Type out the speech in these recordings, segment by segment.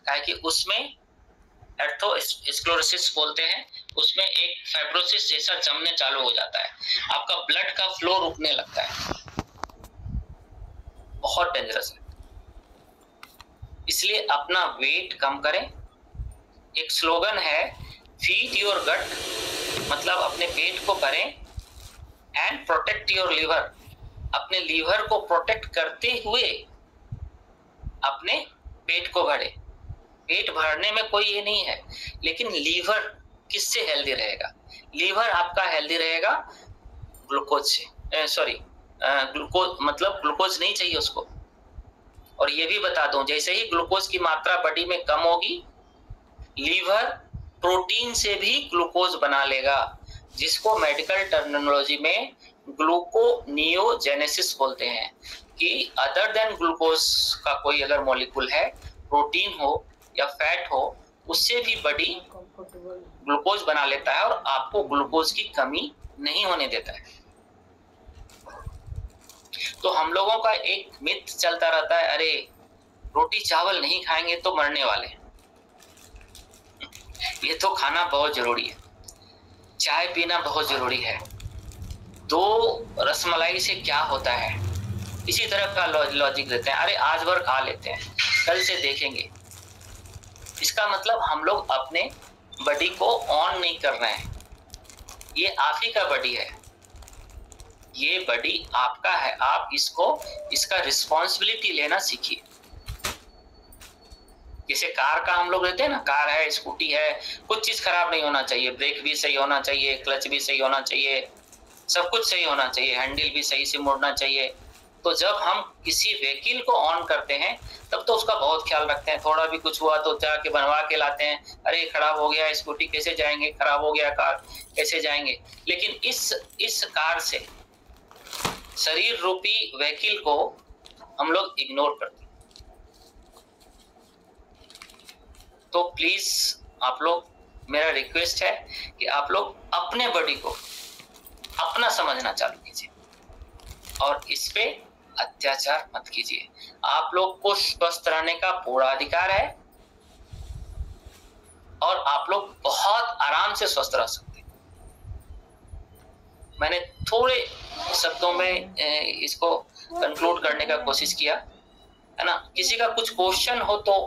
है कि उसमें एर्थोस्क्लेरोसिस बोलते हैं, उसमें एक फाइब्रोसिस जैसा जमने चालू हो जाता है, आपका ब्लड का फ्लो रुकने लगता है, बहुत डेंजरस है। इसलिए अपना वेट कम करें। एक स्लोगन है फीड योर गट, मतलब अपने पेट को भरें, एंड प्रोटेक्ट योर लीवर, अपने लीवर को प्रोटेक्ट करते हुए अपने पेट को भरे। पेट भरने में कोई ये नहीं है, लेकिन लीवर किससे हेल्दी रहेगा? लीवर आपका हेल्दी रहेगा ग्लूकोज से, ग्लूकोज मतलब ग्लूकोज नहीं चाहिए उसको। और ये भी बता दूं, जैसे ही ग्लूकोज की मात्रा बॉडी में कम होगी, लीवर प्रोटीन से भी ग्लूकोज बना लेगा, जिसको मेडिकल टर्मिनोलॉजी में ग्लूकोनियोजेनेसिस बोलते हैं, कि अदर देन ग्लूकोज का कोई अगर मॉलिक्यूल है, प्रोटीन हो या फैट हो, उससे भी बॉडी ग्लूकोज बना लेता है और आपको ग्लूकोज की कमी नहीं होने देता है। तो हम लोगों का एक मिथ चलता रहता है, अरे रोटी चावल नहीं खाएंगे तो मरने वाले। ये तो खाना बहुत जरूरी है, चाय पीना बहुत जरूरी है। 2 रसमलाई से क्या होता है, इसी तरह का लॉजिक देते हैं, अरे आज भर खा लेते हैं, कल से देखेंगे। इसका मतलब हम लोग अपने बॉडी को ऑन नहीं कर रहे हैं। ये आप ही का बॉडी है, ये बॉडी आपका है, आप इसका रिस्पॉन्सिबिलिटी लेना सीखिए। जैसे कार का हम लोग लेते हैं ना, कार है, स्कूटी है, कुछ चीज खराब नहीं होना चाहिए, ब्रेक भी सही होना चाहिए, क्लच भी सही होना चाहिए, सब कुछ सही होना चाहिए, हैंडल भी सही से मुड़ना चाहिए। तो जब हम किसी व्हीकल को ऑन करते हैं तब तो उसका बहुत ख्याल रखते हैं, थोड़ा भी कुछ हुआ तो जाके बनवा के लाते हैं, अरे खराब हो गया स्कूटी कैसे जाएंगे, खराब हो गया कार कैसे जाएंगे। लेकिन इस कार से शरीर रूपी व्हीकल को हम लोग इग्नोर करते हैं। तो प्लीज आप लोग, मेरा रिक्वेस्ट है कि आप लोग अपने बॉडी को अपना समझना चालू कीजिए और इस पे अत्याचार मत कीजिए। आप लोग को स्वस्थ रहने का पूरा अधिकार है और आप लोग बहुत आराम से स्वस्थ रह सकते हैं। मैंने थोड़े शब्दों में इसको कंक्लूड करने का कोशिश किया है ना। किसी का कुछ क्वेश्चन हो तो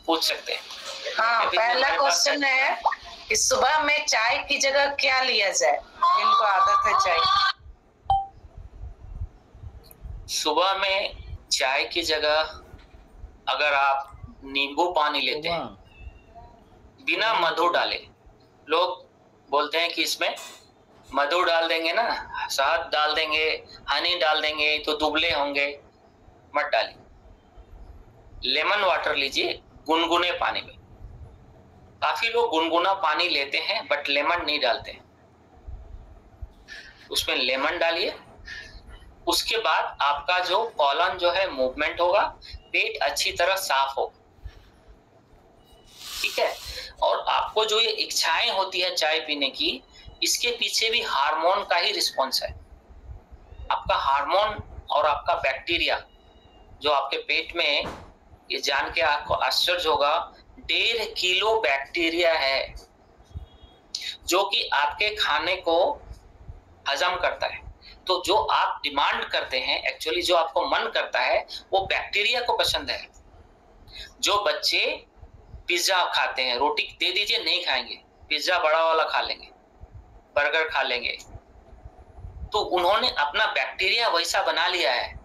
पूछ सकते हैं। हाँ, पहला क्वेश्चन है कि सुबह में चाय की जगह क्या लिया जाए, जिनको आदत है चाय। सुबह में चाय की जगह अगर आप नींबू पानी लेते हैं बिना मधु डाले, लोग बोलते हैं कि इसमें मधु डाल देंगे ना, शहद डाल देंगे, हनी डाल देंगे तो दुबले होंगे, मत डालिए। लेमन वाटर लीजिए गुनगुने पानी में। काफी लोग गुनगुना पानी लेते हैं बट लेमन नहीं डालते हैं, उसमें लेमन डालिए। उसके बाद आपका जो कॉलन जो है मूवमेंट होगा, पेट अच्छी तरह साफ हो, ठीक है। और आपको जो ये इच्छाएं होती है चाय पीने की, इसके पीछे भी हार्मोन का ही रिस्पॉन्स है। आपका हार्मोन और आपका बैक्टीरिया जो आपके पेट में, ये जान के आपको आश्चर्य होगा, 1.5 किलो बैक्टीरिया है जो कि आपके खाने को हजम करता है। तो जो आप डिमांड करते हैं, एक्चुअली जो आपको मन करता है, वो बैक्टीरिया को पसंद है। जो बच्चे पिज्जा खाते हैं, रोटी दे दीजिए नहीं खाएंगे, पिज्जा बड़ा वाला खा लेंगे, बर्गर खा लेंगे, तो उन्होंने अपना बैक्टीरिया वैसा बना लिया है।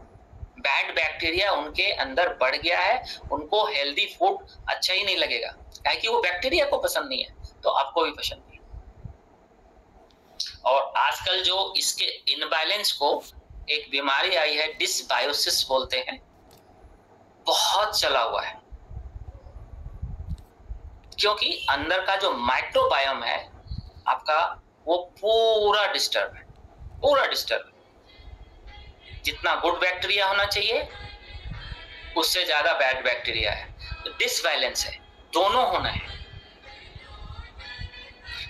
बैड बैक्टीरिया उनके अंदर बढ़ गया है, उनको हेल्दी फूड अच्छा ही नहीं लगेगा, क्योंकि वो बैक्टीरिया को पसंद नहीं है, तो आपको भी पसंद नहीं। और आजकल जो इसके इनबैलेंस को एक बीमारी आई है, डिसबायोसिस बोलते हैं, बहुत चला हुआ है, क्योंकि अंदर का जो माइक्रोबायोम है आपका, वो पूरा डिस्टर्ब है, पूरा डिस्टर्ब है। जितना गुड बैक्टीरिया होना चाहिए उससे ज्यादा बैड बैक्टीरिया है, तो डिसबैलेंस है, दोनों होना है।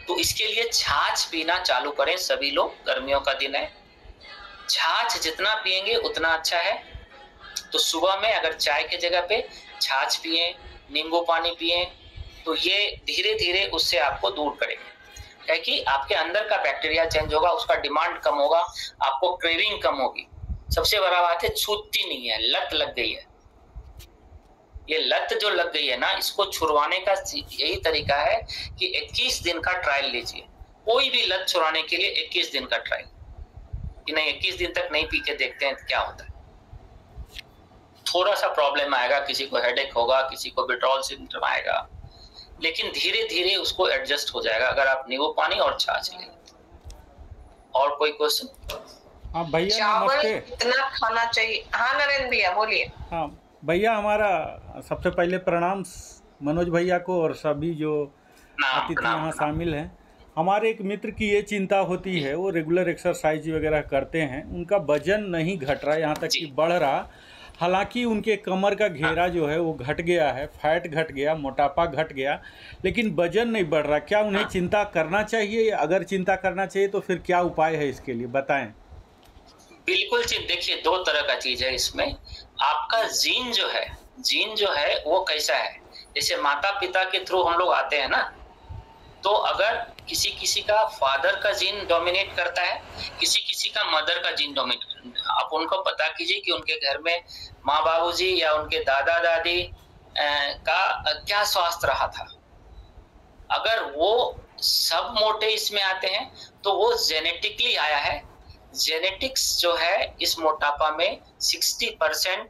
तो इसके लिए छाछ पीना चालू करें सभी लोग, गर्मियों का दिन है, छाछ जितना पिएंगे उतना अच्छा है। तो सुबह में अगर चाय की जगह पे छाछ पिए, नींबू पानी पिए, तो ये धीरे धीरे उससे आपको दूर करेगा। क्या कि आपके अंदर का बैक्टीरिया चेंज होगा, उसका डिमांड कम होगा, आपको क्रेविंग कम होगी। सबसे बड़ा बात है छूटती नहीं है, लत लग गई है। ये लत जो लग गई है ना, इसको छुड़वाने का यही तरीका है कि 21 दिन का ट्रायल लीजिए। कोई भी लत छुड़ाने के लिए 21 दिन का ट्रायल, कि नहीं 21 दिन तक नहीं पी के देखते हैं क्या होता है। थोड़ा सा प्रॉब्लम आएगा, किसी को हेडेक होगा, किसी को विड्रॉल सिम्टम आएगा, लेकिन धीरे धीरे उसको एडजस्ट हो जाएगा अगर आप नींबू पानी और छाछ लेंगे। और कोई क्वेश्चन? हाँ भैया चावल नमस्ते। कितना खाना चाहिए? हाँ नरेंद्र भैया बोलिए। हाँ भैया, हमारा सबसे पहले प्रणाम मनोज भैया को और सभी जो अतिथि यहाँ शामिल हैं। हमारे एक मित्र की ये चिंता होती है, वो रेगुलर एक्सरसाइज वगैरह करते हैं, उनका वजन नहीं घट रहा, यहाँ तक कि बढ़ रहा। हालांकि उनके कमर का घेरा जो है वो घट गया है, फैट घट गया, मोटापा घट गया, लेकिन वजन नहीं बढ़ रहा। क्या उन्हें चिंता करना चाहिए? अगर चिंता करना चाहिए तो फिर क्या उपाय है इसके लिए, बताएं। बिल्कुल देखिए, दो तरह का चीज है इसमें। आपका जीन जो है वो कैसा है, जैसे माता पिता के थ्रू हम लोग आते हैं ना, तो अगर किसी किसी का फादर का जीन डोमिनेट करता है, किसी किसी का मदर का जीन डोमिनेट, आप उनको पता कीजिए कि उनके घर में माँ बाबूजी या उनके दादा दादी का क्या स्वास्थ्य रहा था। अगर वो सब मोटे इसमें आते हैं तो वो जेनेटिकली आया है। जेनेटिक्स जो है इस मोटापा में 60%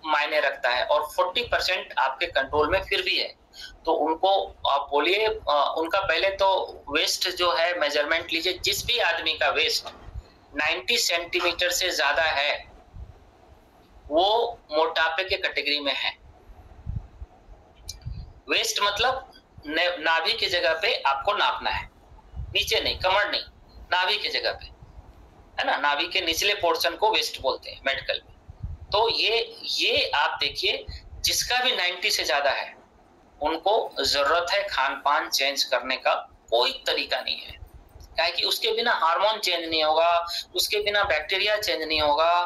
मायने रखता है और 40% आपके कंट्रोल में फिर भी है। तो उनको आप बोलिए, उनका पहले तो वेस्ट जो है मेजरमेंट लीजिए। जिस भी आदमी का वेस्ट 90 सेंटीमीटर से ज्यादा है वो मोटापे के कैटेगरी में है। वेस्ट मतलब नाभि की जगह पे आपको नापना है, नीचे नहीं, कमर नहीं, नाभि की जगह पे, है ना। नाभि के निचले पोर्शन को वेस्ट बोलते हैं मेडिकल में। तो ये आप देखिए, जिसका भी 90 से ज्यादा है उनको जरूरत है खान पान चेंज करने का। कोई तरीका नहीं है, क्या है कि उसके बिना हार्मोन चेंज नहीं होगा, उसके बिना बैक्टीरिया चेंज नहीं होगा,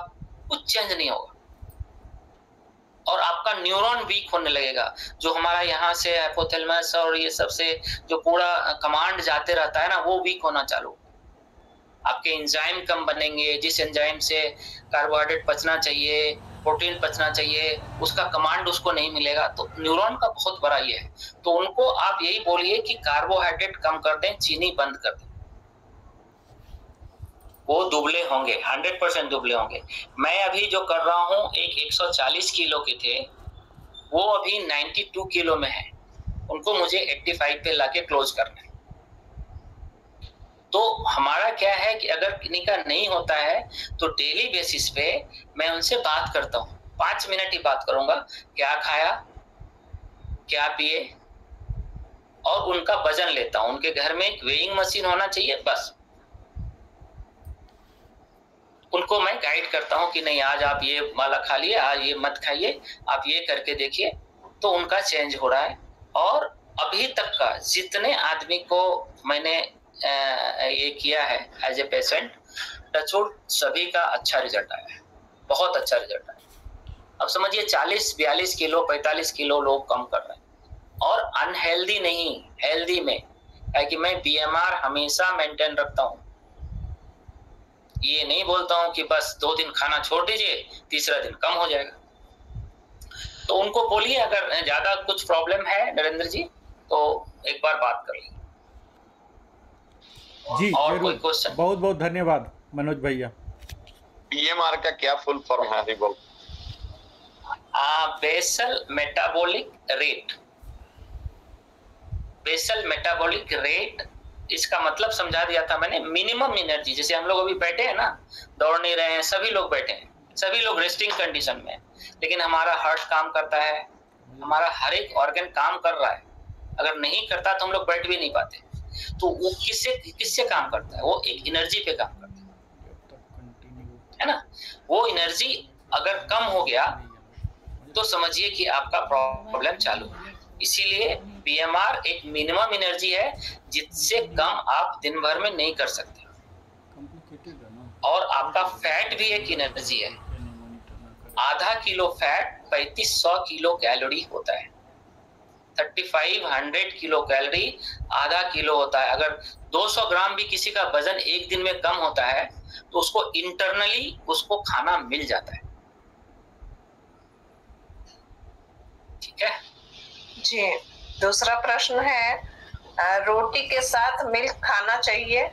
कुछ चेंज नहीं होगा। और आपका न्यूरॉन वीक होने लगेगा। जो हमारा यहाँ से हाइपोथैलेमस और ये सबसे जो पूरा कमांड जाते रहता है ना, वो वीक होना चालू। आपके एंजाइम कम बनेंगे, जिस एंजाइम से कार्बोहाइड्रेट पचना चाहिए, प्रोटीन पचना चाहिए, उसका कमांड उसको नहीं मिलेगा। तो न्यूरॉन का बहुत बड़ा ये है। तो उनको आप यही बोलिए कि कार्बोहाइड्रेट कम कर दें, चीनी बंद कर दें, वो दुबले होंगे, 100% दुबले होंगे। मैं अभी जो कर रहा हूँ, एक 140 किलो के थे, वो अभी 92 किलो में है। उनको मुझे 85 पे लाके क्लोज करना है। तो हमारा क्या है कि अगर किन्हीं का नहीं होता है तो डेली बेसिस पे मैं उनसे बात करता हूँ, 5 मिनट ही बात करूंगा, क्या खाया, क्या पिए, और उनका वजन लेता हूँ। उनके घर में एक वेइंग मशीन होना चाहिए, बस। उनको मैं गाइड करता हूँ कि नहीं आज आप ये वाला खा लिए, आज ये मत खाइए, आप ये करके देखिए। तो उनका चेंज हो रहा है। और अभी तक का जितने आदमी को मैंने ये किया है एज ए पेशेंट, टचवुड, सभी का अच्छा रिजल्ट आया है, बहुत अच्छा रिजल्ट आया। अब समझिए 40-42 किलो 45 किलो लोग कम कर रहे हैं, और अनहेल्दी नहीं, हेल्दी में है कि मैं बीएमआर हमेशा मेंटेन रखता हूँ। ये नहीं बोलता हूँ कि बस 2 दिन खाना छोड़ दीजिए, तीसरा दिन कम हो जाएगा। तो उनको बोलिए अगर ज्यादा कुछ प्रॉब्लम है नरेंद्र जी तो एक बार बात कर लीजिए जी। और कोई क्वेश्चन? बहुत बहुत धन्यवाद मनोज भैया। बीएमआर का क्या फुल फॉर्म है? Basal metabolic rate. Basal metabolic rate, इसका मतलब समझा दिया था मैंने। मिनिमम एनर्जी, जैसे हम लोग अभी बैठे हैं ना, दौड़ नहीं रहे हैं, सभी लोग बैठे हैं, सभी लोग रेस्टिंग कंडीशन में, लेकिन हमारा हार्ट काम करता है, हमारा हर एक ऑर्गन काम कर रहा है। अगर नहीं करता तो हम लोग बैठ भी नहीं पाते। तो वो किससे काम करता है? वो एक एनर्जी पे काम करता है ना। वो एनर्जी अगर कम हो गया तो समझिए कि आपका प्रॉब्लम चालू है। इसीलिए बीएमआर एक मिनिमम एनर्जी है, जिससे कम आप दिन भर में नहीं कर सकते। और आपका फैट भी एक एनर्जी है। आधा किलो फैट 3500 किलो कैलोरी होता है। 3500 किलो कैलोरी आधा किलो होता है। अगर 200 ग्राम भी किसी का वजन एक दिन में कम होता है तो उसको इंटरनली उसको खाना मिल जाता है। ठीक है जी। दूसरा प्रश्न है, रोटी के साथ मिल्क खाना चाहिए?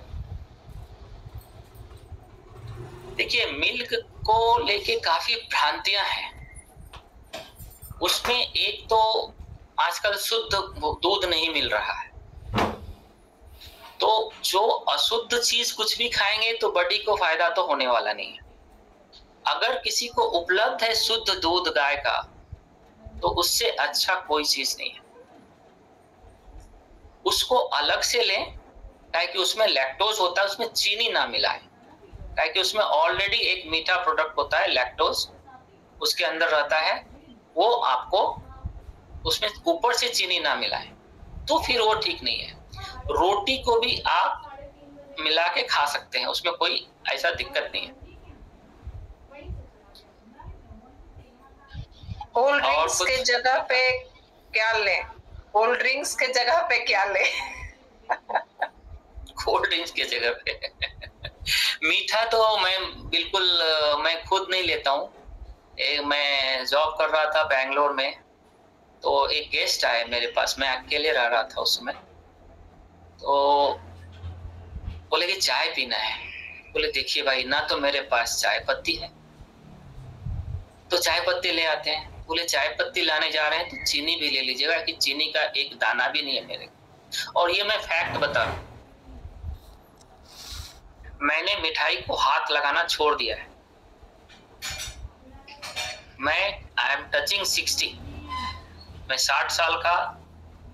देखिए, मिल्क को लेके काफी भ्रांतियां हैं। उसमें एक तो आजकल शुद्ध दूध नहीं मिल रहा है, तो जो अशुद्ध चीज कुछ भी खाएंगे तो बॉडी को फायदा तो होने वाला नहीं है। अगर किसी को उपलब्ध है शुद्ध दूध गाय का तो उससे अच्छा कोई चीज नहीं है। उसको अलग से लें ताकि उसमें लैक्टोज होता है, उसमें चीनी ना मिलाएं, ताकि उसमें ऑलरेडी एक मीठा प्रोडक्ट होता है लैक्टोज उसके अंदर रहता है, वो आपको उसमें ऊपर से चीनी ना मिलाएं तो फिर वो ठीक नहीं है। रोटी को भी आप मिला के खा सकते हैं, उसमें कोई ऐसा दिक्कत नहीं है। कोल्ड ड्रिंक्स के जगह पे क्या लें? कोल्ड ड्रिंक्स के जगह पे क्या लें? कोल्ड ड्रिंक्स के जगह पे मीठा तो मैं खुद नहीं लेता हूँ। मैं जॉब कर रहा था बैंगलोर में, तो एक गेस्ट आए मेरे पास, मैं अकेले रह रहा था उस समय, तो बोले कि चाय पीना है। बोले देखिए भाई, ना तो मेरे पास चाय पत्ती है, तो चाय पत्ती ले आते हैं। बोले चाय पत्ती लाने जा रहे हैं तो चीनी भी ले लीजिएगा, कि चीनी का एक दाना भी नहीं है मेरे। और ये मैं फैक्ट बता रहा हूं, मैंने मिठाई को हाथ लगाना छोड़ दिया है। आई एम टचिंग 60, मैं 60 साल का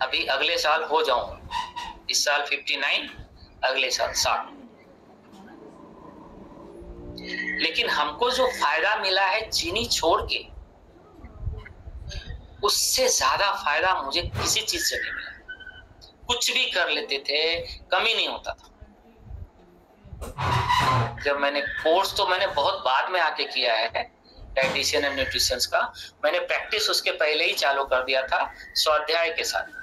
अभी अगले साल हो जाऊंगा। इस साल 59, अगले साल 60। लेकिन हमको जो फायदा मिला है चीनी छोड़ के, उससे ज्यादा फायदा मुझे किसी चीज से नहीं मिला। कुछ भी कर लेते थे, कमी नहीं होता था। जब मैंने कोर्स तो मैंने बहुत बाद में आके किया है डाइटिशियन एंड न्यूट्रिशंस का, मैंने प्रैक्टिस उसके पहले ही चालू कर दिया था स्वाध्याय के साथ।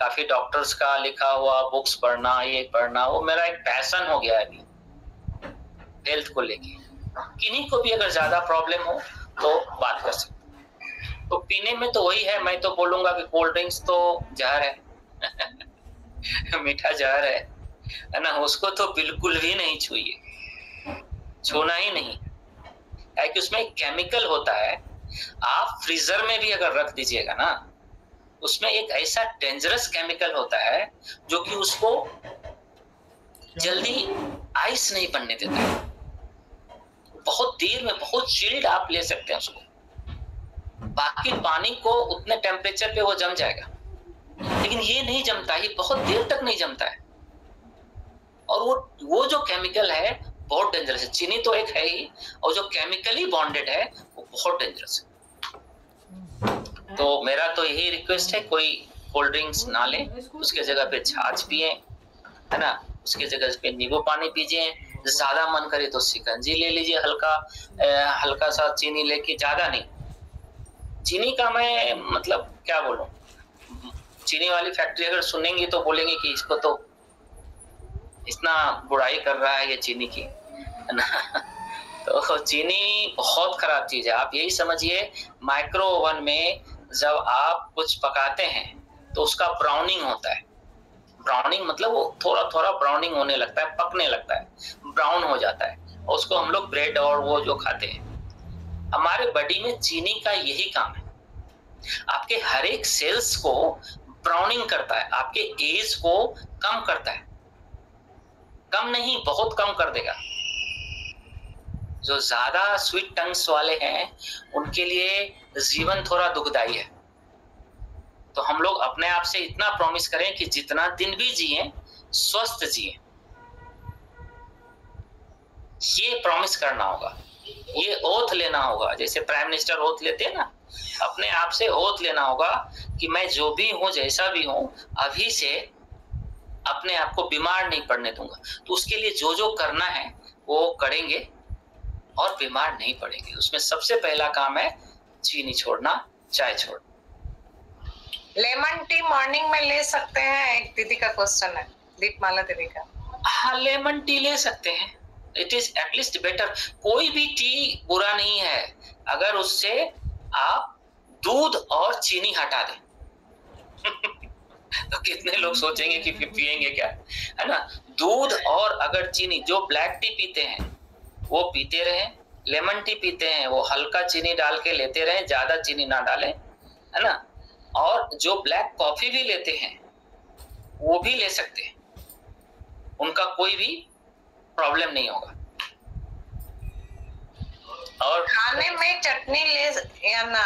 काफी डॉक्टर्स का लिखा हुआ बुक्स पढ़ना, ये पढ़ना, वो मेरा एक पैशन हो गया है अभी हेल्थ को लेके। किन्हीं को भी अगर ज्यादा प्रॉब्लम हो तो बात कर सकते। तो पीने में तो वही है, मैं तो बोलूंगा कि कोल्ड ड्रिंक्स तो जहर है मीठा जहर है ना, उसको तो बिल्कुल भी नहीं छूइए, छूना ही नहीं, क्योंकि उसमें एक केमिकल होता है। आप फ्रीजर में भी अगर रख दीजिएगा ना, उसमें एक ऐसा डेंजरस केमिकल होता है जो कि उसको जल्दी आइस नहीं बनने देता है। बहुत देर में बहुत चिल्ड आप ले सकते हैं उसको, बाकी पानी को उतने टेम्परेचर पे वो जम जाएगा, लेकिन ये नहीं जमता, ये बहुत देर तक नहीं जमता है। और वो जो केमिकल है बहुत डेंजरस है। चीनी तो एक है ही, और जो केमिकली बॉन्डेड है वो बहुत डेंजरस है। तो मेरा तो यही रिक्वेस्ट है, कोई कोल्ड ड्रिंक्स ना ले, उसके जगह पे छाछ पिए, है ना, उसके जगह पे नींबू पानी पीजिए। ज्यादा मन करे तो शिकंजी ले लीजिए, हल्का सा चीनी लेके, ज्यादा नहीं। चीनी का मैं मतलब क्या बोलूं, चीनी वाली फैक्ट्री अगर सुनेंगी तो बोलेंगे कि इसको तो इतना बुराई कर रहा है ये चीनी की, है ना तो चीनी बहुत खराब चीज है। आप यही समझिए, माइक्रो ओवन में जब आप कुछ पकाते हैं तो उसका ब्राउनिंग होता है। ब्राउनिंग मतलब वो थोड़ा थोड़ा ब्राउनिंग होने लगता है, पकने लगता है, ब्राउन हो जाता है, और उसको हम लोग ब्रेड और वो जो खाते हैं। हमारे बॉडी में चीनी का यही काम है, आपके हर एक सेल्स को ब्राउनिंग करता है, आपके एज को कम करता है। कम नहीं, बहुत कम कर देगा। जो ज्यादा स्वीट टंग्स वाले हैं उनके लिए जीवन थोड़ा दुखदाई है। तो हम लोग अपने आप से इतना प्रॉमिस करें कि जितना दिन भी जिए स्वस्थ जिए, ये प्रॉमिस करना होगा, ये ओथ लेना होगा। जैसे प्राइम मिनिस्टर ओथ लेते हैं ना, अपने आप से ओथ लेना होगा कि मैं जो भी हूं, जैसा भी हूं, अभी से अपने आप को बीमार नहीं पड़ने दूंगा। तो उसके लिए जो जो करना है वो करेंगे, और बीमार नहीं पड़ेंगे। उसमें सबसे पहला काम है चीनी छोड़ना, चाय छोड़ना। लेमन टी मॉर्निंग में ले सकते हैं? एक दीदी का क्वेश्चन है, दीपमाला दीदी का। हाँ, लेमन टी ले सकते हैं, इट इज एटलीस्ट बेटर। कोई भी टी बुरा नहीं है अगर उससे आप दूध और चीनी हटा दें। तो कितने लोग सोचेंगे कि फिर पिएंगे क्या, है ना। दूध और अगर चीनी, जो ब्लैक टी पीते हैं वो पीते रहें, लेमन टी पीते हैं वो हल्का चीनी डाल के लेते रहें, ज्यादा चीनी ना डालें, है ना। और जो ब्लैक कॉफी भी लेते हैं वो भी ले सकते हैं, उनका कोई भी प्रॉब्लम नहीं होगा। और खाने में चटनी ले या ना?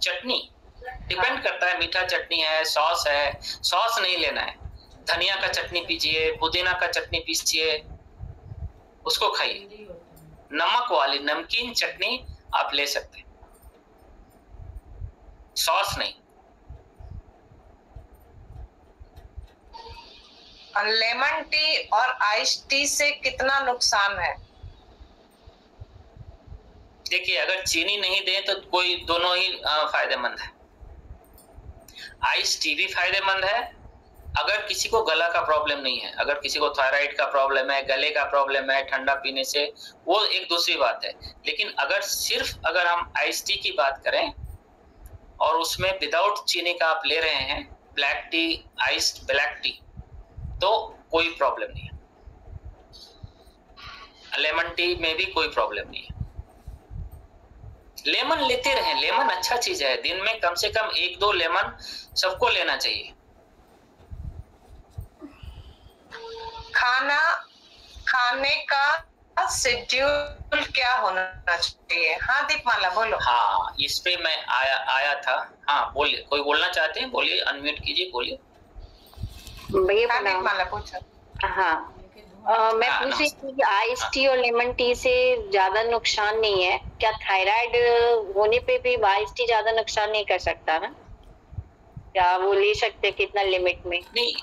चटनी डिपेंड करता है, मीठा चटनी है, सॉस है, सॉस नहीं लेना है। धनिया का चटनी पीजिए, पुदीना का चटनी पीजिए, उसको खाइए। नमक वाली नमकीन चटनी आप ले सकते हैं, सॉस नहीं। लेमन टी और आइस टी से कितना नुकसान है? देखिए, अगर चीनी नहीं दें तो कोई दोनों ही फायदेमंद है। आइस टी भी फायदेमंद है अगर किसी को गला का प्रॉब्लम नहीं है, अगर किसी को थायराइड का प्रॉब्लम है, गले का प्रॉब्लम है ठंडा पीने से, वो एक दूसरी बात है। लेकिन अगर हम आइस टी की बात करें और उसमें विदाउट चीनी का आप ले रहे हैं, black T, iced black T, तो कोई प्रॉब्लम नहीं है। लेमन टी में भी कोई प्रॉब्लम नहीं है। लेमन लेते रहें, लेमन अच्छा चीज है, दिन में कम से कम 1-2 लेमन सबको लेना चाहिए। खाने का शेड्यूल क्या होना चाहिए? हाँ दीपमाला बोलो। हाँ, इस पे मैं आया था। हाँ बोलिए, कोई बोलना चाहते हैं? बोलिए, अनम्यूट कीजिए, बोलिए। भैया दीपमाला पूछो। हाँ, मैं पूछ रही थी कि आइस टी और लेमन टी से ज्यादा नुकसान नहीं है क्या? थायराइड होने पे भी आइस टी ज्यादा नुकसान नहीं कर सकता ना? क्या वो ले सकते हैं कितना लिमिट में? नहीं,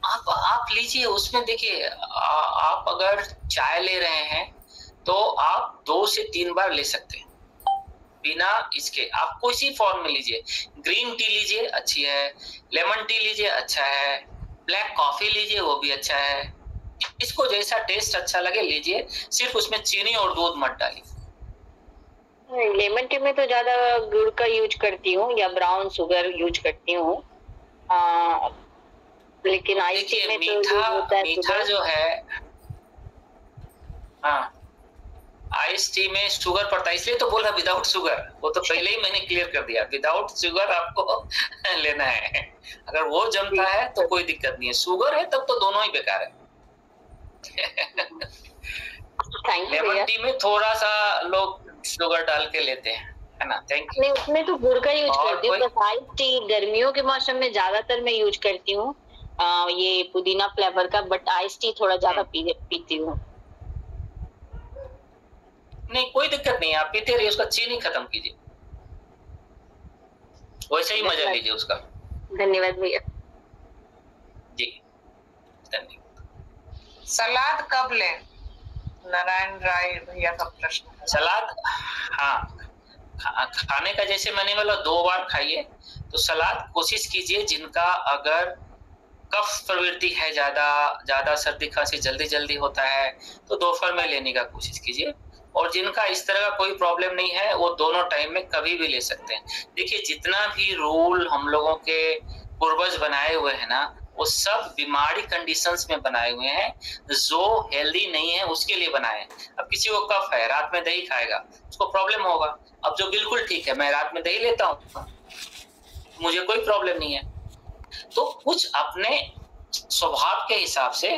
आप लीजिए। उसमें देखिए, आप अगर चाय ले रहे हैं तो आप 2 से 3 बार ले सकते हैं बिना इसके। आप कोई सी फॉर्म में लीजिए, ग्रीन टी लीजिए, अच्छी है, लेमन टी लीजिए, अच्छा है, ब्लैक कॉफी लीजिए, वो भी अच्छा है। इसको जैसा टेस्ट अच्छा लगे लीजिए, सिर्फ उसमें चीनी और दूध मत डालिए। लेमन टी में तो ज्यादा गुड़ का यूज करती हूँ या ब्राउन शुगर यूज करती हूँ, लेकिन आइस टी में तो मीठा जो है, हाँ, आइस टी में शुगर पड़ता है, इसलिए तो बोला विदाउट शुगर। वो तो पहले ही मैंने क्लियर कर दिया, विदाउट शुगर आपको लेना है। अगर वो जमता है तो कोई दिक्कत नहीं है, शुगर है तब तो दोनों ही बेकार है। लेमन टी में थोड़ा सा लोग शुगर डाल के लेते हैं, है ना। Thank you. उसमें तो गुड़ का यूज करती हूँ, बस आइस टी गर्मियों के मौसम में ज्यादातर मैं यूज करती हूँ ये पुदीना फ्लेवर का, बट आइस टी थोड़ा ज्यादा पीती हूँ। नहीं, कोई दिक्कत नहीं है, आप पीते रहिए, उसका चीनी खत्म कीजिए, वैसे ही मजा लीजिए उसका। धन्यवाद भैया। जी धन्यवाद। सलाद कब लें? नारायण राय भैया का प्रश्न। सलाद, हाँ, खाने का जैसे मैंने बोला 2 बार खाइए। तो सलाद कोशिश कीजिए, जिनका अगर कफ प्रवृत्ति है, ज्यादा सर्दी खांसी जल्दी होता है, तो दोपहर में लेने का कोशिश कीजिए। और जिनका इस तरह का कोई प्रॉब्लम नहीं है, वो दोनों टाइम में कभी भी ले सकते हैं। देखिए, जितना भी रूल हम लोगों के पूर्वज बनाए हुए हैं ना, वो सब बीमारी कंडीशंस में बनाए हुए हैं, जो हेल्दी नहीं है उसके लिए बनाए हैं। अब किसी को कफ है, रात में दही खाएगा, उसको प्रॉब्लम होगा। अब जो बिल्कुल ठीक है, मैं रात में दही लेता हूँ, मुझे कोई प्रॉब्लम नहीं है। तो कुछ अपने स्वभाव के हिसाब से,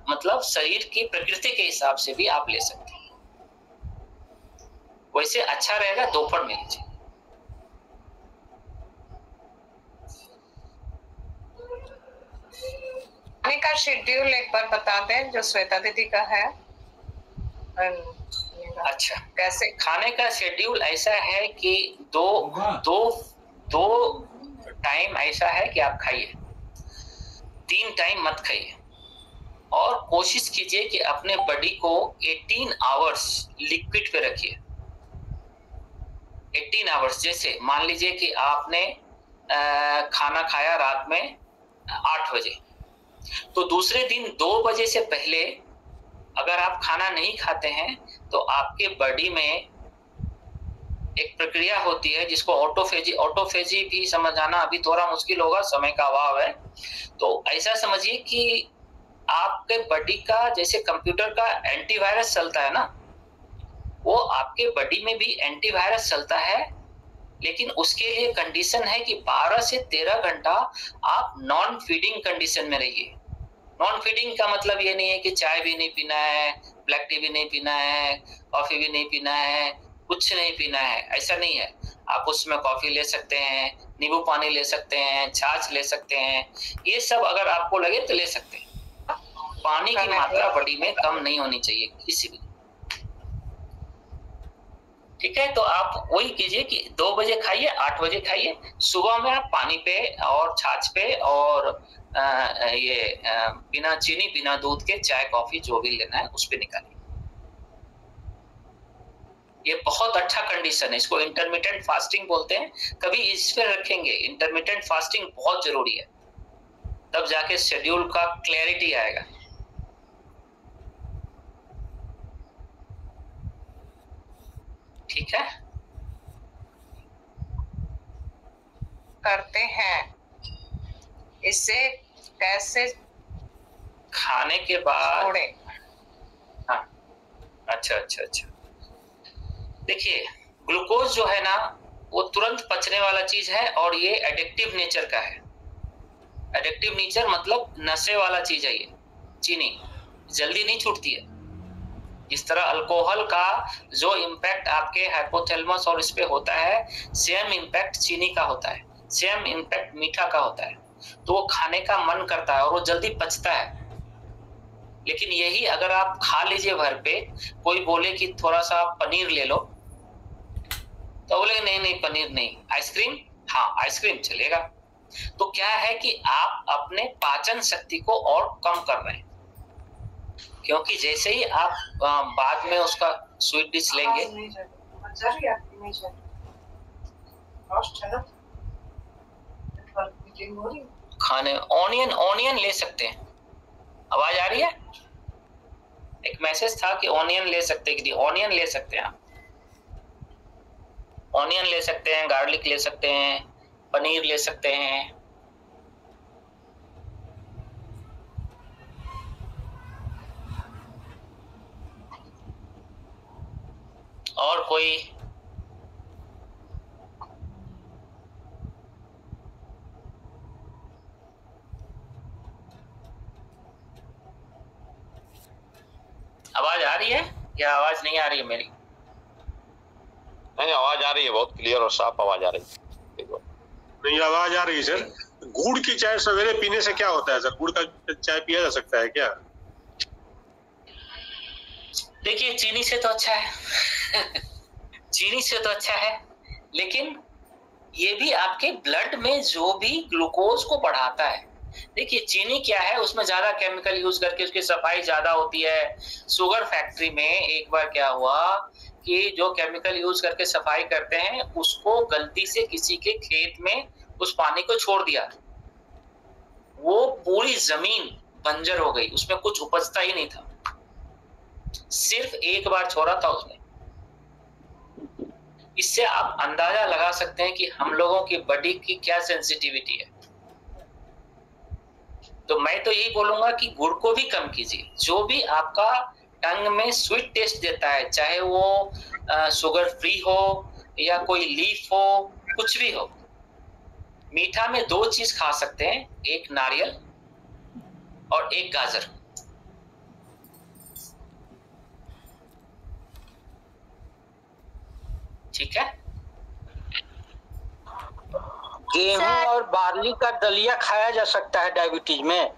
मतलब शरीर की प्रकृति के हिसाब से भी आप ले सकते हैं। वैसे अच्छा रहेगा दोपहर में लीजिए। खाने का शेड्यूल एक बार बता दें, जो श्वेता दीदी का है। अच्छा, कैसे खाने का शेड्यूल ऐसा है कि दो टाइम ऐसा है कि आप खाइए, 3 टाइम मत खाइए। और कोशिश कीजिए कि अपने बॉडी को 18 आवर्स लिक्विड पे रखिए। 18 आवर्स, जैसे मान लीजिए कि आपने खाना खाया रात में 8 बजे, तो दूसरे दिन 2 बजे से पहले अगर आप खाना नहीं खाते हैं तो आपके बॉडी में एक प्रक्रिया होती है जिसको ऑटोफेजी भी समझाना अभी थोड़ा मुश्किल होगा, समय का अभाव है। तो ऐसा समझिए कि आपके बॉडी का जैसे कंप्यूटर का एंटीवायरस चलता है ना, वो आपके बॉडी में भी एंटीवायरस चलता है, लेकिन उसके लिए कंडीशन है कि 12 से 13 घंटा आप नॉन फीडिंग कंडीशन में रहिए। नॉन फीडिंग का मतलब ये नहीं है कि चाय भी नहीं पीना है, ब्लैक टी भी नहीं पीना है, कॉफी भी नहीं पीना है, कुछ नहीं पीना है, ऐसा नहीं है। आप उसमें कॉफी ले सकते हैं, नींबू पानी ले सकते हैं, छाछ ले सकते हैं, ये सब अगर आपको लगे तो ले सकते हैं। पानी की मात्रा बॉडी में कम नहीं होनी चाहिए किसी भी। ठीक है, तो आप वही कीजिए कि 2 बजे खाइए, 8 बजे खाइए। सुबह में आप पानी पे और छाछ पे और बिना चीनी बिना दूध के चाय कॉफी जो भी लेना है उस पे निकालिए। ये बहुत अच्छा कंडीशन है, इसको इंटरमिटेंट फास्टिंग बोलते हैं। कभी इस पे रखेंगे, इंटरमिटेंट फास्टिंग बहुत जरूरी है, तब जाके शेड्यूल का क्लैरिटी आएगा। ठीक है, करते हैं। इससे कैसे खाने के बाद छोड़े? हाँ, अच्छा। देखिए, ग्लूकोज जो है ना वो तुरंत पचने वाला चीज है और ये एडिक्टिव नेचर का है। एडिक्टिव नेचर मतलब नशे वाला चीज है। ये चीनी जल्दी नहीं छूटती है। इस तरह अल्कोहल का जो इम्पैक्ट आपके हाइपोथैलेमस और इस पे होता है, सेम इम्पैक्ट चीनी का होता है, सेम इम्पैक्ट मीठा का होता है। तो वो खाने का मन करता है और वो जल्दी पचता है। लेकिन यही अगर आप खा लीजिए भर पे, कोई बोले कि थोड़ा सा पनीर ले लो, तो बोले नहीं पनीर नहीं, आइसक्रीम, हाँ आइसक्रीम चलेगा। तो क्या है कि आप अपने पाचन शक्ति को और कम कर रहे हैं, क्योंकि जैसे ही आप बाद में उसका स्वीट डिश लेंगे, खाने ऑनियन ले सकते हैं। आवाज आ रही है? एक मैसेज था कि ऑनियन ले सकते हैं, ऑनियन ले सकते हैं आप, ऑनियन ले सकते हैं, गार्लिक ले सकते हैं, पनीर ले सकते हैं। और कोई आवाज आ रही है या आवाज नहीं आ रही है मेरी? नहीं, आवाज आ रही है, बहुत क्लियर और साफ आवाज आ रही है। नहीं, आवाज आ रही है सर। गुड़ की चाय सवेरे पीने से क्या होता है सर? गुड़ का चाय पिया जा सकता है क्या? देखिए, चीनी से तो अच्छा है चीनी से तो अच्छा है, लेकिन ये भी आपके ब्लड में जो भी ग्लूकोज को बढ़ाता है। देखिए, चीनी क्या है, उसमें ज्यादा केमिकल यूज करके उसकी सफाई ज्यादा होती है। शुगर फैक्ट्री में एक बार क्या हुआ कि जो केमिकल यूज करके सफाई करते हैं, उसको गलती से किसी के खेत में उस पानी को छोड़ दिया, वो पूरी जमीन बंजर हो गई, उसमें कुछ उपजता ही नहीं था। सिर्फ एक बार छोड़ा था उसने। इससे आप अंदाजा लगा सकते हैं कि हम लोगों की बॉडी की क्या सेंसिटिविटी है। तो मैं तो यही बोलूंगा कि गुड़ को भी कम कीजिए। जो भी आपका टंग में स्वीट टेस्ट देता है, चाहे वो शुगर फ्री हो या कोई लीफ हो, कुछ भी हो। मीठा में 2 चीज खा सकते हैं, एक नारियल और एक गाजर। ठीक है। गेहूं और बार्ली का दलिया खाया जा सकता है डायबिटीज में?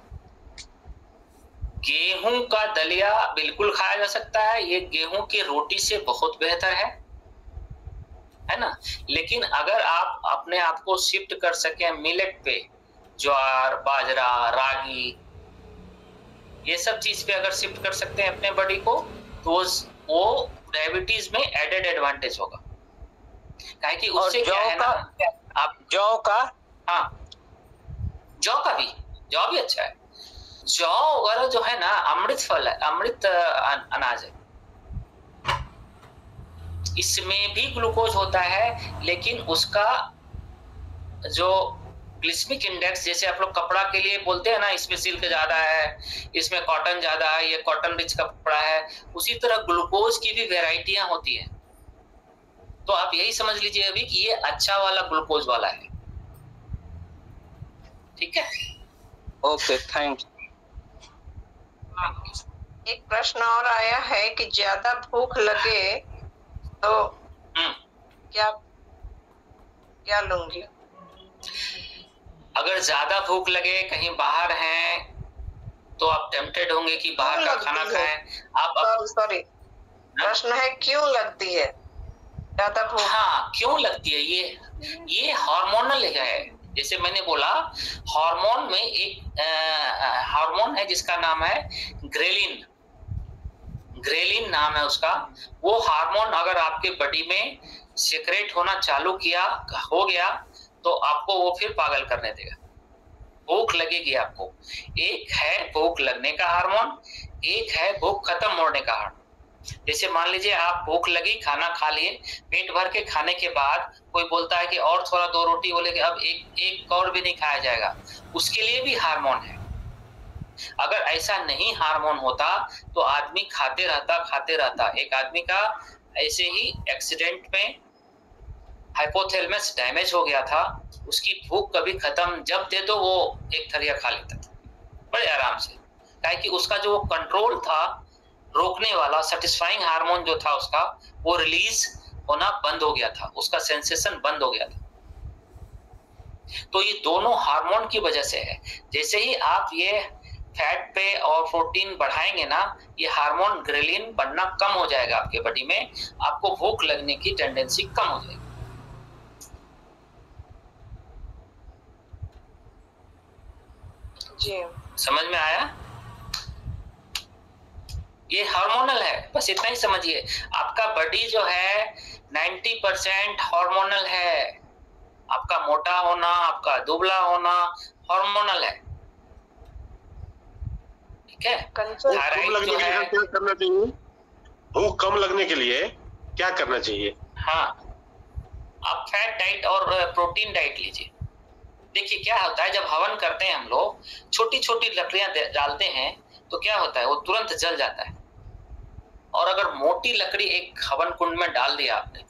गेहूं का दलिया बिल्कुल खाया जा सकता है, ये गेहूं की रोटी से बहुत बेहतर है ना। लेकिन अगर आप अपने आप को शिफ्ट कर सकें मिलेट पे, ज्वार, बाजरा, रागी, ये सब चीज पे अगर शिफ्ट कर सकते हैं अपने बॉडी को तो वो डायबिटीज में एडेड एडवांटेज होगा। काहे कि उससे क्या है ना, आप जौ का, हाँ जौ भी अच्छा है। जौ वगैरह जो है ना अमृत फल है, अमृत अनाज है। इसमें भी ग्लूकोज होता है, लेकिन उसका जो ग्लिसमिक इंडेक्स, जैसे आप लोग कपड़ा के लिए बोलते हैं ना इसमें सिल्क ज्यादा है, इसमें कॉटन ज्यादा है, ये कॉटन रिच कपड़ा है, उसी तरह ग्लूकोज की भी वेराइटियां होती हैं। तो आप यही समझ लीजिए अभी कि ये अच्छा वाला ग्लूकोज वाला है। ठीक है, ओके, थैंक्स। एक प्रश्न और आया है कि ज्यादा भूख लगे तो क्या लूंगी? अगर ज्यादा भूख लगे, कहीं बाहर हैं तो आप टेम्पटेड होंगे कि बाहर का खाना खाएं। आप सॉरी, प्रश्न है क्यों लगती है ज्यादा भूख? हाँ, क्यों लगती है? ये हार्मोनल है। जैसे मैंने बोला, हार्मोन में एक हार्मोन है जिसका नाम है ग्रेलिन। ग्रेलिन नाम है उसका। वो हार्मोन अगर आपके बॉडी में सीक्रेट होना चालू हो गया तो आपको वो फिर पागल करने देगा, भूख लगेगी आपको। एक है भूख लगने का हार्मोन, एक है भूख खत्म होने का हार्मोन। जैसे मान लीजिए आप भूख लगी, खाना खा लिए, पेट भर के खाने के बाद कोई बोलता है कि और थोड़ा 2 रोटी, बोले कि अब एक और भी नहीं खाया जाएगा, उसके लिए भी हार्मोन है। अगर ऐसा नहीं हार्मोन होता तो आदमी खाते रहता। एक आदमी का ऐसे ही एक्सीडेंट में हाइपोथैलेमस डैमेज हो गया था, उसकी भूख कभी खत्म, जब दे दो वो एक थरिया खा लेता था बड़े आराम से। काहे कि उसका जो कंट्रोल था, रोकने वाला सेटिस्फाइंग हार्मोन जो था उसका, वो रिलीज होना बंद हो गया था, उसका सेंसेशन बंद हो गया था। तो ये दोनों हार्मोन की वजह से है। जैसे ही आप ये फैट पे और प्रोटीन बढ़ाएंगे ना, ये हार्मोन ग्रेलिन बनना कम हो जाएगा आपके बॉडी में, आपको भूख लगने की टेंडेंसी कम हो जाएगी। जी, समझ में आया? ये हार्मोनल है, बस इतना ही समझिए। आपका बॉडी जो है 90% हार्मोनल है। आपका मोटा होना, आपका दुबला होना हार्मोनल है। ठीक है, थायराइड जो है, क्या करना चाहिए? भूख कम लगने के लिए क्या करना चाहिए? हाँ, आप फैट डाइट और प्रोटीन डाइट लीजिए। देखिए क्या होता है, जब हवन करते हैं हम लोग, छोटी छोटी लकड़ियां डालते हैं तो क्या होता है, वो तुरंत जल जाता है। और अगर मोटी लकड़ी एक हवन कुंड में डाल दिया आपने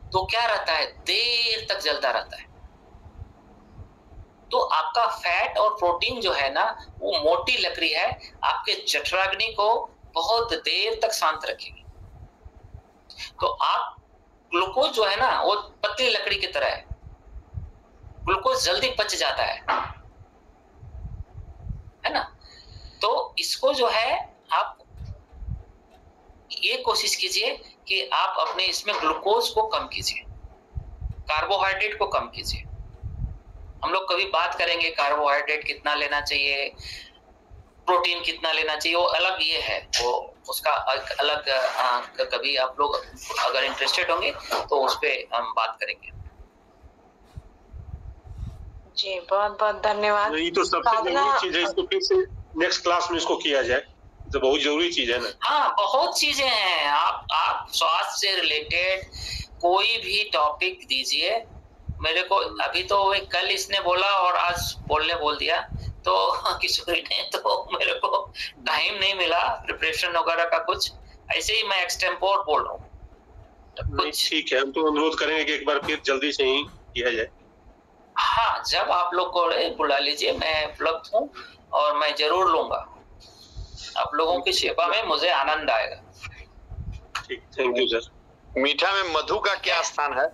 तो क्या रहता है, देर तक जलता रहता है। तो आपका फैट और प्रोटीन जो है ना, वो मोटी लकड़ी है, आपके जठराग्नि को बहुत देर तक शांत रखेगी। तो आप ग्लूकोज जो है ना, वो पतली लकड़ी की तरह है, ग्लूकोज जल्दी पच जाता है ना। तो इसको जो है आप ये कोशिश कीजिए कि आप अपने इसमें ग्लूकोज को कम कीजिए, कार्बोहाइड्रेट को कम कीजिए। हम लोग कभी बात करेंगे कार्बोहाइड्रेट कितना लेना चाहिए, प्रोटीन कितना लेना चाहिए, वो अलग ये है, वो उसका अलग कभी आप लोग अगर इंटरेस्टेड होंगे तो उस पर हम बात करेंगे। जी, बहुत बहुत धन्यवाद। ये तो सबसे जरूरी चीज है, इसको फिर से नेक्स्ट क्लास में इसको किया जाए, तो बहुत जरूरी चीज है ना। हाँ, बहुत चीजें हैं। आप स्वास्थ्य से रिलेटेड कोई भी टॉपिक दीजिए मेरे को। अभी तो कल इसने बोला और आज बोल दिया, तो किशोरी ने, तो मेरे को टाइम नहीं मिला प्रिपरेशन वगैरह का, कुछ ऐसे ही मैं एक्सटेम्पोर बोल रहा हूँ। ठीक है, हम तो अनुरोध करेंगे कि एक बार फिर जल्दी से ही किया जाए। हाँ, जब आप लोग को बुला लीजिए, मैं उपलब्ध हूँ और मैं जरूर लूंगा। आप लोगों की सेवा में मुझे आनंद आएगा। ठीक, थैंक यू सर। मीठा में मधु का क्या स्थान है?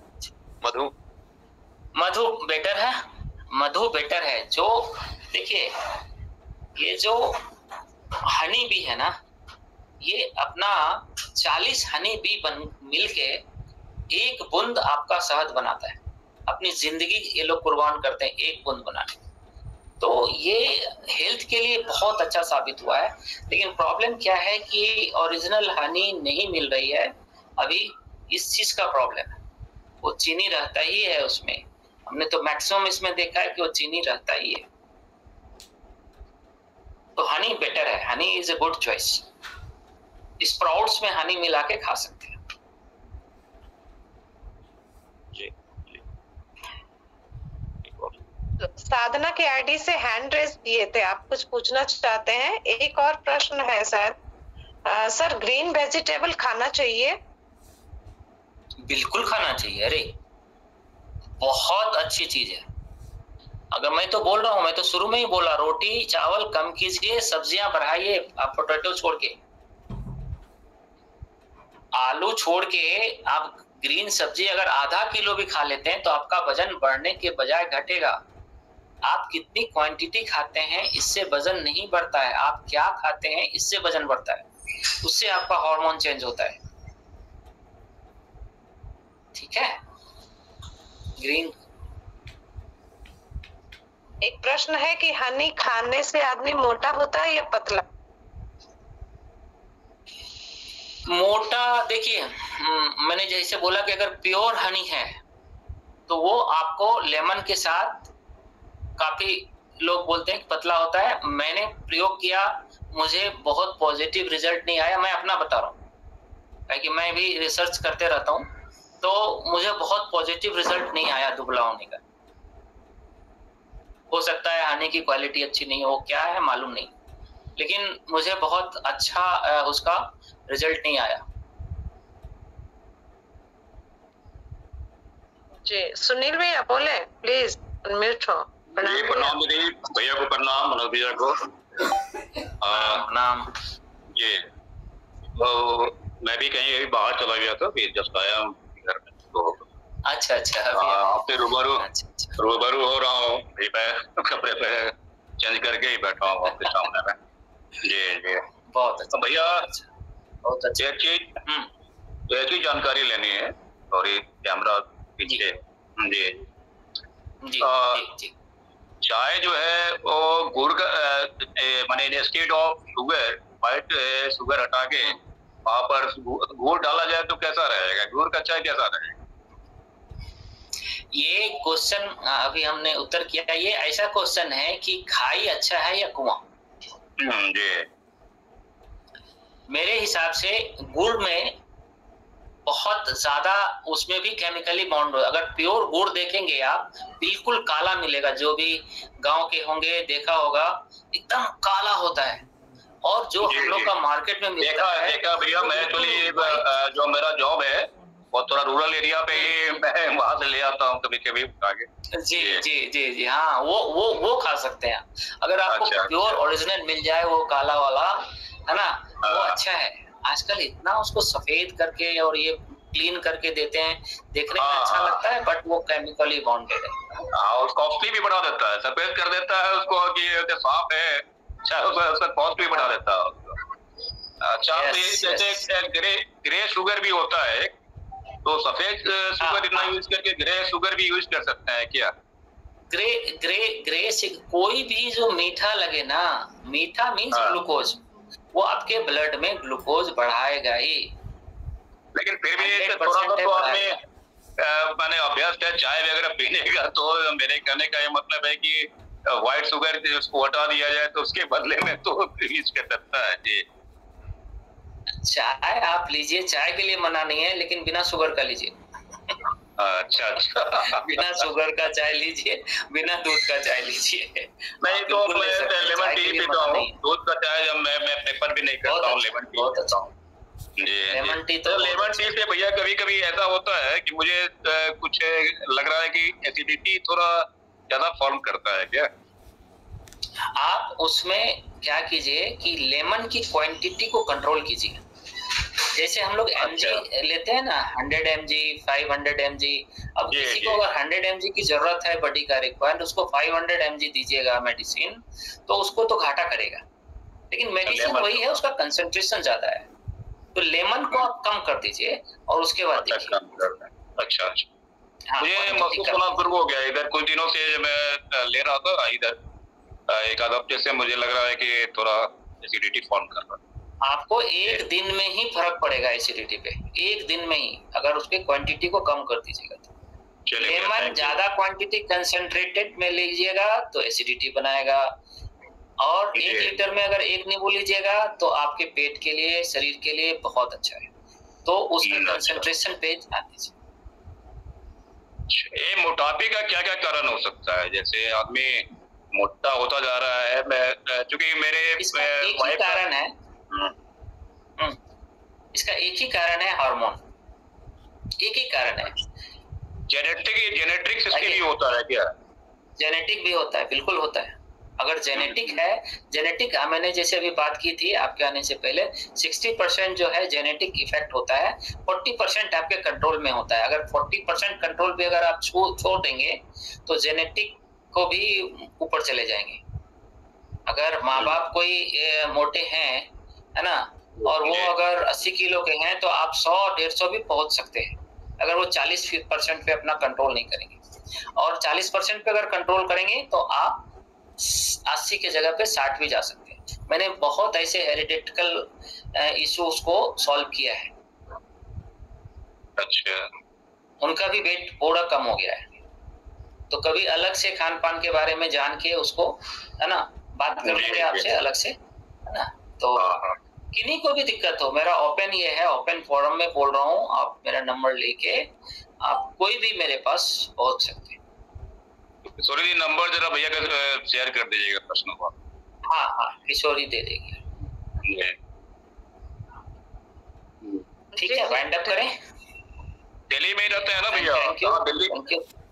मधु बेटर है, मधु बेटर है। जो देखिए, ये जो हनी बी है ना, ये अपना 40 हनी बी मिलके एक बूंद आपका शहद बनाता है। अपनी जिंदगी ये लोग कुर्बान करते हैं एक बूंद बनाने। तो ये हेल्थ के लिए बहुत अच्छा साबित हुआ है। लेकिन प्रॉब्लम क्या है कि ओरिजिनल हनी नहीं मिल रही है अभी, इस चीज का प्रॉब्लम है। वो चीनी रहता ही है उसमें, हमने तो मैक्सिमम इसमें देखा है कि वो चीनी रहता ही है। तो हनी बेटर है, honey is a good choice. Sprouts में हनी मिला के खा सकते हैं। साधना के आईडी से हैंड रेज किए थे, आप कुछ पूछना चाहते हैं? एक और प्रश्न है सर। सर ग्रीन वेजिटेबल खाना चाहिए? बिल्कुल खाना चाहिए, अरे बहुत अच्छी चीज है। अगर मैं तो बोल रहा हूँ, मैं तो शुरू में ही बोला, रोटी चावल कम कीजिए, सब्जियां बढ़ाइए। आप पोटैटो छोड़ के, आलू छोड़ के आप ग्रीन सब्जी अगर आधा किलो भी खा लेते हैं तो आपका वजन बढ़ने के बजाय घटेगा। आप कितनी क्वांटिटी खाते हैं इससे वजन नहीं बढ़ता है, आप क्या खाते हैं इससे वजन बढ़ता है। उससे आपका हार्मोन चेंज होता है। ठीक है, ग्रीन। एक प्रश्न है कि हनी खाने से आदमी मोटा होता है या पतला? मोटा देखिए, मैंने जैसे बोला कि अगर प्योर हनी है तो वो आपको लेमन के साथ, काफी लोग बोलते हैं कि पतला होता है। मैंने प्रयोग किया, मुझे बहुत पॉजिटिव रिजल्ट नहीं आया। मैं अपना बता रहा हूँ कि मैं भी रिसर्च करते रहता हूँ, तो मुझे बहुत पॉजिटिव रिजल्ट नहीं आया दुबला होने का। हो सकता है हनी की क्वालिटी अच्छी नहीं हो, क्या है मालूम नहीं, लेकिन मुझे बहुत अच्छा उसका रिजल्ट नहीं आया। जी सुनील भैया बोले, प्लीज अनम्यूट हो। प्रणाम दीदी, भैया को प्रणाम, मनोज भैया को प्रणाम। जी तो मैं भी कहीं बाहर चला गया था, फिर जस्ट आया हूँ घर में। तो अच्छा आपसे रूबरू हो रहा हूँ। मैं कपड़े पे चेंज करके ही बैठा हूँ आपके सामने में। जी बहुत अच्छा भैया, बहुत अच्छा। एक चीज जानकारी लेनी है, और ये कैमरा पीछे। जी जी। चाय जो है वो गुड़ का माने instead of sugar, white sugar हटा के वहां पर गुड़ डाला जाए तो कैसा रहेगा? गुड़ का चाय कैसा रहेगा? ये क्वेश्चन अभी हमने उत्तर किया। ये ऐसा क्वेश्चन है कि खाई अच्छा है या कुआं? जी मेरे हिसाब से गुड़ में बहुत ज्यादा, उसमें भी केमिकली बाउंड हो। अगर प्योर गुड़ देखेंगे आप, बिल्कुल काला मिलेगा। जो भी गांव के होंगे देखा होगा, एकदम काला होता है। और जो हम लोग का मार्केट में मिलता है, देखा भैया, मैं एक्चुअली जो मेरा जॉब है वो थोड़ा रूरल एरिया पे ही, मैं वहां से ले आता हूँ कभी कभी आगे। जी हाँ, वो खा सकते हैं। अगर आपको प्योर ओरिजिनल मिल जाए, वो काला वाला है ना, वो अच्छा है। आजकल इतना उसको सफेद करके और ये क्लीन करके देते हैं, देखने में अच्छा लगता है, बट वो केमिकली बाउंडेड है। और कॉस्टली भी बढ़ा देता है, सफेद कर देता है उसको कि साफ है, उसका कॉस्ट भी बढ़ा देता है उसको। अच्छा, जैसे ग्रे शुगर भी होता है, तो सफेद शुगर इतना यूज करके ग्रे शुगर भी यूज कर सकते हैं क्या? ग्रे से कोई भी जो मीठा लगे ना, मीठा मीन्स ग्लूकोज, वो आपके ब्लड में ग्लूकोज बढ़ाएगा ही। लेकिन फिर भी थोड़ा सा तो आपने मैंने अभ्यास किया चाय वगैरह पीने का, तो मेरे कहने का ये मतलब है कि व्हाइट शुगर उसको हटा दिया जाए तो उसके बदले में तो यूज कर सकता है। जी चाय आप लीजिए, चाय के लिए मना नहीं है, लेकिन बिना शुगर का लीजिए। अच्छा बिना शुगर का चाय लीजिए, बिना दूध का चाय लीजिए। नहीं तो मैं लेमन टी पीता हूँ, दूध का चाय मैं प्रेफर भी नहीं करता हूँ। लेमन टी बहुत अच्छा जी। लेमन टी तो लेमन टी से भैया कभी कभी ऐसा होता है कि मुझे कुछ लग रहा है कि एसिडिटी थोड़ा ज्यादा फॉर्म करता है क्या? आप उसमें क्या कीजिए कि लेमन की क्वांटिटी को कंट्रोल कीजिए। जैसे हम लोग mg लेते हैं ना, 100 mg, 500 mg। अब किसी को अगर 100 mg की जरूरत है, बॉडी का रिक्वायरमेंट, उसको 500 mg दीजिएगा मेडिसिन, तो उसको तो घाटा करेगा। लेकिन मेडिसिन वही है, उसका कंसंट्रेशन ज्यादा है। तो लेमन को आप कम कर दीजिए और उसके बाद देखिए। अच्छा मुझे महसूस होना शुरू हो गया इधर, कुछ दिनों से मैं ले रहा था इधर, एक आध हफ्ते से मुझे लग रहा है कि थोड़ा एसिडिटी फॉर्म कर रहा है। आपको एक दिन में ही फर्क पड़ेगा एसिडिटी पे, एक दिन में ही, अगर उसके क्वांटिटी को कम कर दीजिएगा तो। लेमन ज्यादा क्वांटिटी कंसेंट्रेटेड में लीजिएगा तो एसिडिटी बनाएगा, और 1 लीटर में अगर 1 नींबू लीजिएगा तो आपके पेट के लिए, शरीर के लिए बहुत अच्छा है। तो उसका कंसेंट्रेशन पे ध्यान दीजिए। ये मोटापे का क्या क्या कारण हो सकता है? जैसे आदमी मोटा होता जा रहा है, मैं चूंकि मेरे इसका एक ही कारण है, इसका एक ही कारण है हार्मोन, एक ही कारण है। जेनेटिक्स इसके लिए होता है क्या? जेनेटिक भी होता है, बिल्कुल होता है। अगर जेनेटिक है, जेनेटिक मैंने जैसे अभी बात की थी आपके आने से पहले, 60% जो है जेनेटिक इफेक्ट होता है, 40% आपके कंट्रोल में होता है। अगर 40% कंट्रोल भी अगर आप छोड़ देंगे तो जेनेटिक को भी ऊपर चले जाएंगे। अगर माँ बाप कोई मोटे हैं, है ना, और वो अगर 80 किलो के हैं तो आप 100-150 भी पहुंच सकते हैं, अगर वो 40% पे अपना कंट्रोल नहीं करेंगे। और 40% पे अगर कंट्रोल करेंगे तो आप 80 के जगह पे 60 भी जा सकते हैं। मैंने बहुत ऐसे हेरिडिटिकल इश्यूज को सॉल्व किया है। अच्छा, उनका भी वेट थोड़ा कम हो गया है। तो कभी अलग से खान पान के बारे में जान के उसको, है ना, बात कर लेंगे आपसे अलग से, है ना। तो किन्हीं को भी दिक्कत हो, मेरा ओपन ये है, ओपन फोरम में बोल रहा हूँ, आप मेरा नंबर लेके आप कोई भी मेरे पास पहुंच सकते हैं। किशोरी नंबर जरा भैया का शेयर कर दीजिएगा प्रश्नों को। हाँ हाँ, किशोरी दे देगी। ठीक है, वाइंड अप करें। दिल्ली में रहते हैं ना भैया?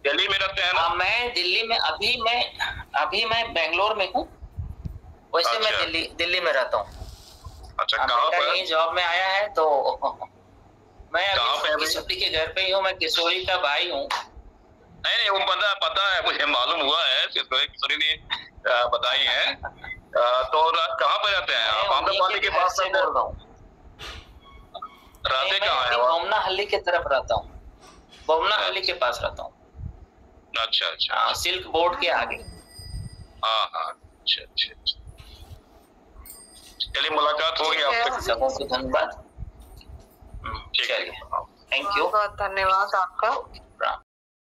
दिल्ली में रहते हैं ना? मैं दिल्ली में अभी मैं बेंगलोर में हूँ, वैसे मैं दिल्ली में रहता हूँ। अच्छा, कहाँ पर? यही जॉब में आया है तो मैं अभी किशोरी के घर पे ही हूँ। मैं किशोरी का भाई हूँ। नहीं, वो पता है, मुझे मालूम हुआ है, किशोरी ने बताई है। तो कहाँ पे रहते हैं आप? आम्रपाली के पास से बोल रहा हूँ। रहते कहाँ है? बोमनाहल्ली की तरफ रहता हूँ, बोमनाहल्ली के पास रहता हूँ। अच्छा अच्छा, सिल्क बोर्ड के आगे। हाँ हाँ, अच्छा अच्छा। चलिए, मुलाकात होगी आपसे। सबको धन्यवाद। ठीक है, थैंक यू, बहुत धन्यवाद आपका।